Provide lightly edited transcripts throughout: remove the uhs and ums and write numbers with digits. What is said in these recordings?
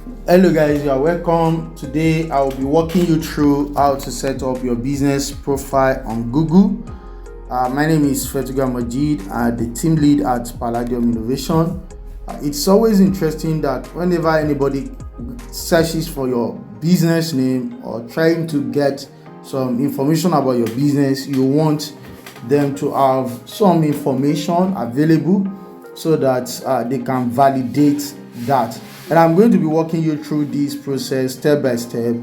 Hello guys, you are welcome. Today I will be walking you through how to set up your business profile on Google. My name is Fetuga Mojeed. I'm the team lead at Palladium Innovations. It's always interesting that whenever anybody searches for your business name or trying to get some information about your business, you want them to have some information available so that they can validate that. And I'm going to be walking you through this process step by step.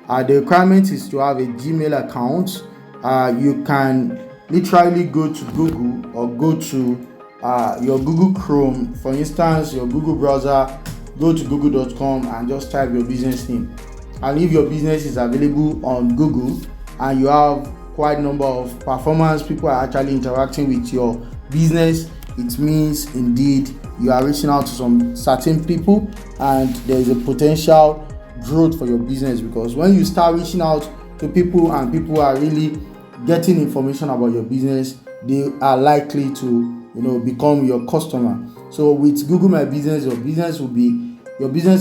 The requirement is to have a Gmail account. You can literally go to Google or go to your Google Chrome, for instance, your Google browser, go to google.com and just type your business name. And if your business is available on Google and you have quite a number of performance, people are actually interacting with your business, it means indeed you are reaching out to some certain people and there is a potential growth for your business, because when you start reaching out to people and people are really getting information about your business, they are likely to become your customer. So with Google My Business, your business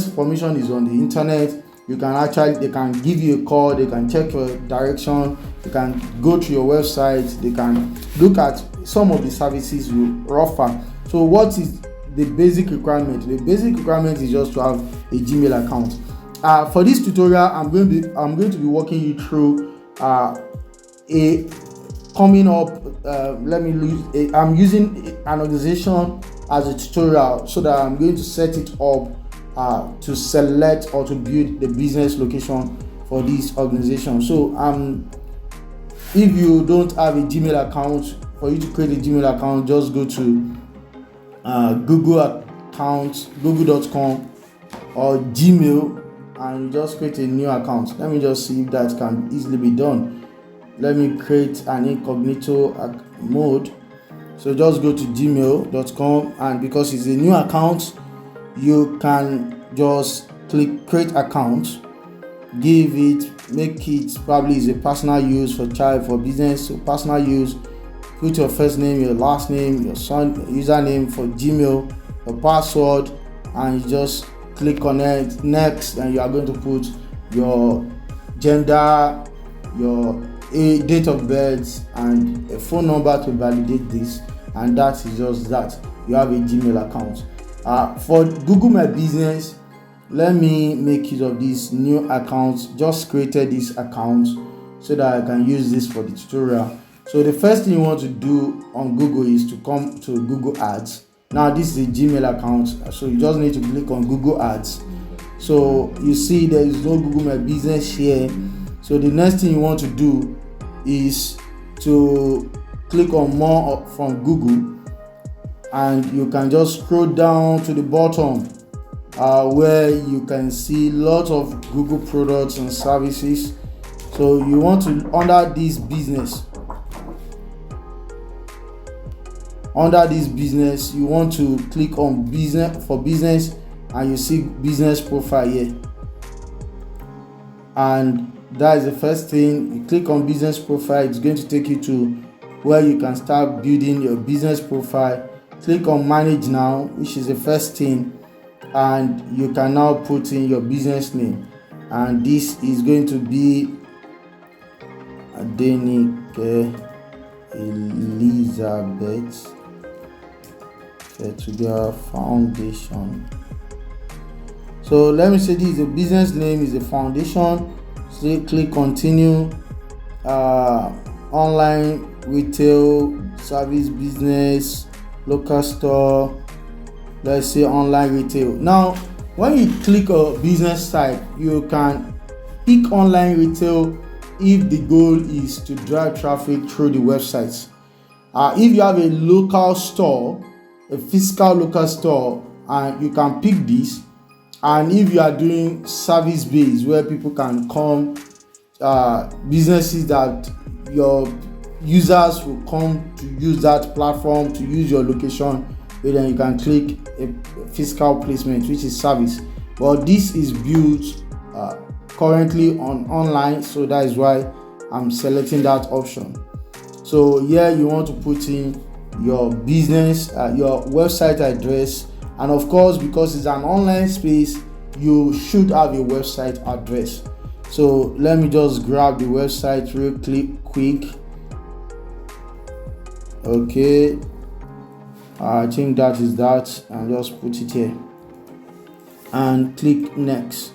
information is on the internet. They can give you a call, they can check your direction, they can go to your website, they can look at some of the services you offer. So what is the basic requirement? The basic requirement is just to have a Gmail account. For this tutorial, I'm going to be walking you through I'm using an organization as a tutorial so that I'm going to set it up to select or to build the business location for this organization. So if you don't have a Gmail account, for you to create a Gmail account, just go to Google account, google.com or Gmail, and just create a new account. Let me just see if that can easily be done. Let me create an incognito mode. So just go to gmail.com, and because it's a new account, you can just click create account, make it probably is a personal use, for business. So personal use, put your first name, your last name, your username for Gmail, your password, and you just click on it, next, and you are going to put your gender, your date of birth, and a phone number to validate this, and that is just that. You have a Gmail account. For Google My Business, let me make use of this new account. Just created this account so that I can use this for the tutorial. So the first thing you want to do on Google is to come to Google Ads. Now this is a Gmail account, so you just need to click on Google Ads. So you see there is no Google My Business here. So the next thing you want to do is to click on more from Google, and you can just scroll down to the bottom where you can see lots of Google products and services. So you want to, under this business, you want to click on business, and you see business profile here, and that is the first thing. You click on business profile, it's going to take you to where you can start building your business profile. Click on manage now, which is the first thing, and you can now put in your business name, and this is going to be Adenike Elizabeth Fetuga Foundation. So let me say this is a business name, is a foundation. So click continue. Online retail service business, local store, let's say online retail. Now when you click a business type, you can pick online retail if the goal is to drive traffic through the websites. If you have a local store, a physical local store, and you can pick this. And if you are doing service based, where people can come, businesses that your users will come to use that platform, to use your location, then you can click a physical placement, which is service. But this is built currently on online, so that is why I'm selecting that option. So here you want to put in your business, your website address, and of course, because it's an online space, you should have a website address. So let me just grab the website real quick. Okay, I think that is that, and just put it here and click next.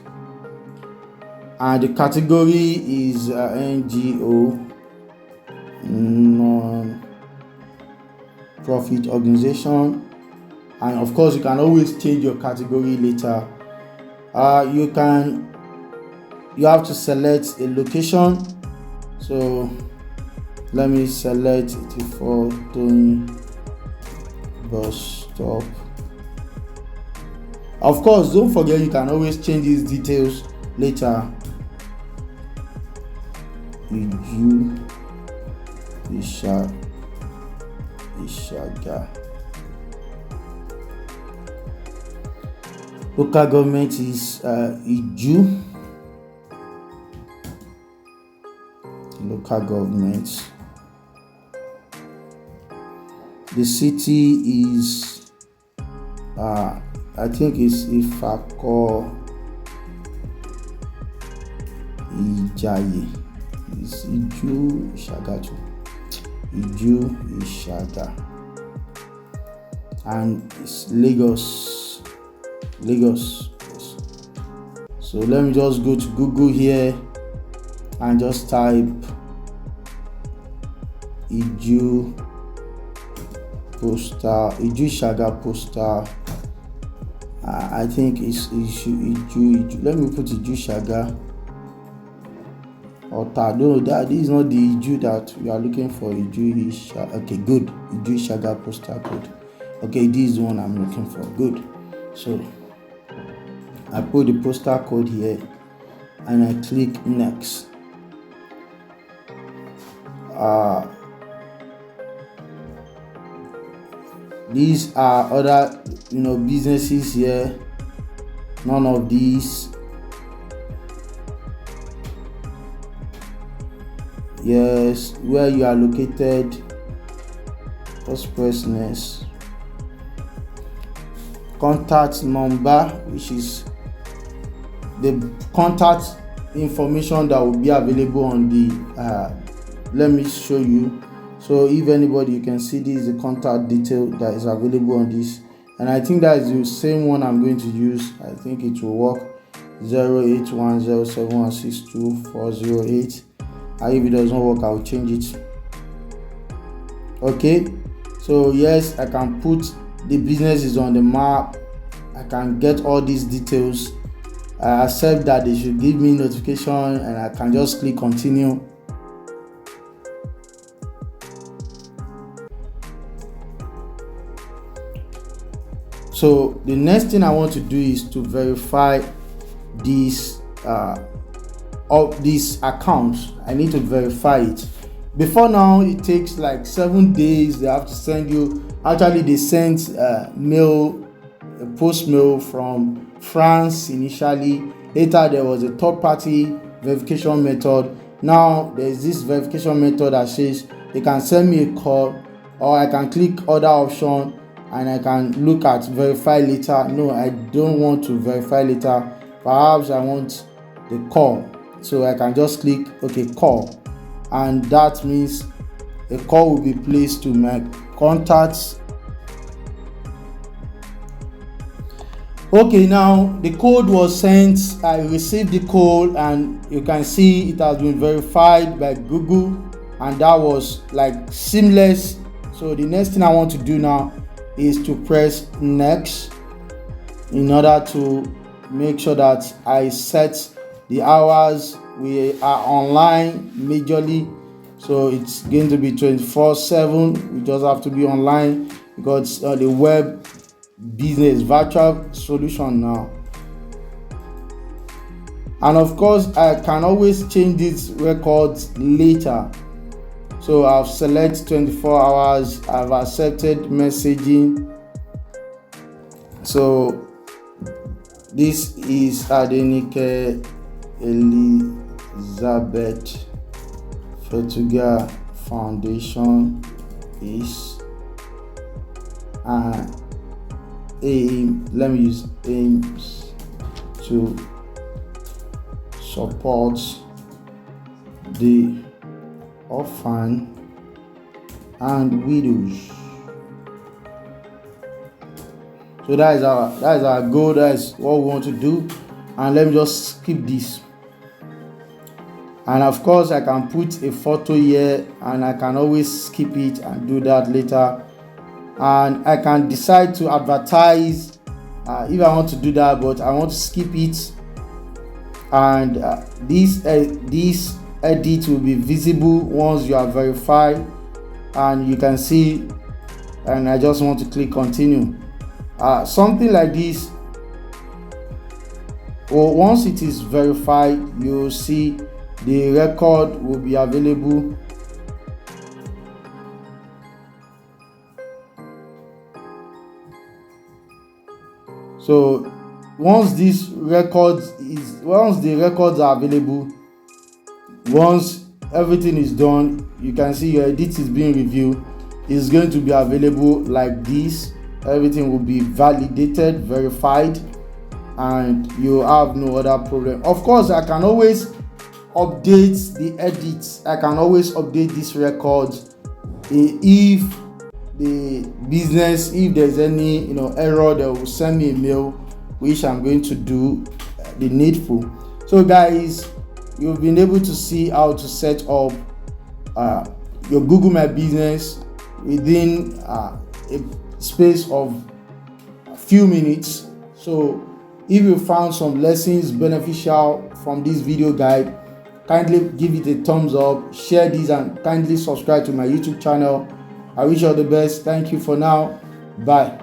And the category is NGO, non-profit organization. And of course, you can always change your category later. You have to select a location. So let me select it for Tony bus stop. Of course, don't forget you can always change these details later. Ishaga. Local government is Iju. Local government. The city is I think it's Ifako Ijaye. It's Iju Ishagatu. Iju Ishaga. And it's Lagos. So let me just go to Google here and just type Iju Shaga Poster. I think it's Iju. Let me put Iju Shaga. No, that is not the Iju that we are looking for. Iju Shaga. Okay, good. Iju Shaga Poster code. Okay, this is the one I'm looking for. Good. So I put the postal code here and I click next. These are other businesses here. None of these. Yes, where you are located. Just press next. Contact number, which is the contact information that will be available on the let me show you. So if anybody, you can see this is the contact detail that is available on this, and I think that is the same one I'm going to use. I think it will work. 0810716248. And if it does not work, I'll change it. Okay, so yes, I can put the business is on the map. I can get all these details. I accept that they should give me notification, and I can just click continue. So the next thing I want to do is to verify this account. I need to verify it. Before now, it takes like 7 days. They have to send you. Actually, they sent post mail from France initially. Later, there was a third-party verification method. Now, there's this verification method that says they can send me a call, or I can click other option and I can look at verify later. No, I don't want to verify later. Perhaps I want the call. So I can just click OK, call. And that means a call will be placed to my contacts. Okay, now the code was sent. I received the code, and you can see it has been verified by Google, and that was like seamless. So the next thing I want to do now is to press next in order to make sure that I set the hours we are online majorly. So it's going to be 24/7. We just have to be online because the web business virtual solution now. And of course, I can always change these records later. So I've selected 24 hours. I've accepted messaging. So this is Adenike Elizabeth Fetuga Foundation is aim. Let me use aims to support the orphan and widows. So that is our goal. That is what we want to do. And let me just skip this. And of course, I can put a photo here, and I can always skip it and do that later. And I can decide to advertise if I want to do that, but I want to skip it. And this edit will be visible once you are verified, and you can see. And I just want to click continue. Something like this. Or once it is verified, you'll see the record will be available. So once the records are available, once everything is done, you can see your edit is being reviewed. It's going to be available like this. Everything will be validated, verified, and you have no other problem. Of course, I can always update the edits. I can always update this record if the business, if there's any error, they will send me a mail, which I'm going to do the needful. So guys, you've been able to see how to set up your Google My Business within a space of a few minutes. So if you found some lessons beneficial from this video guide, kindly give it a thumbs up, share this, and kindly subscribe to my YouTube channel. I wish you all the best. Thank you for now. Bye.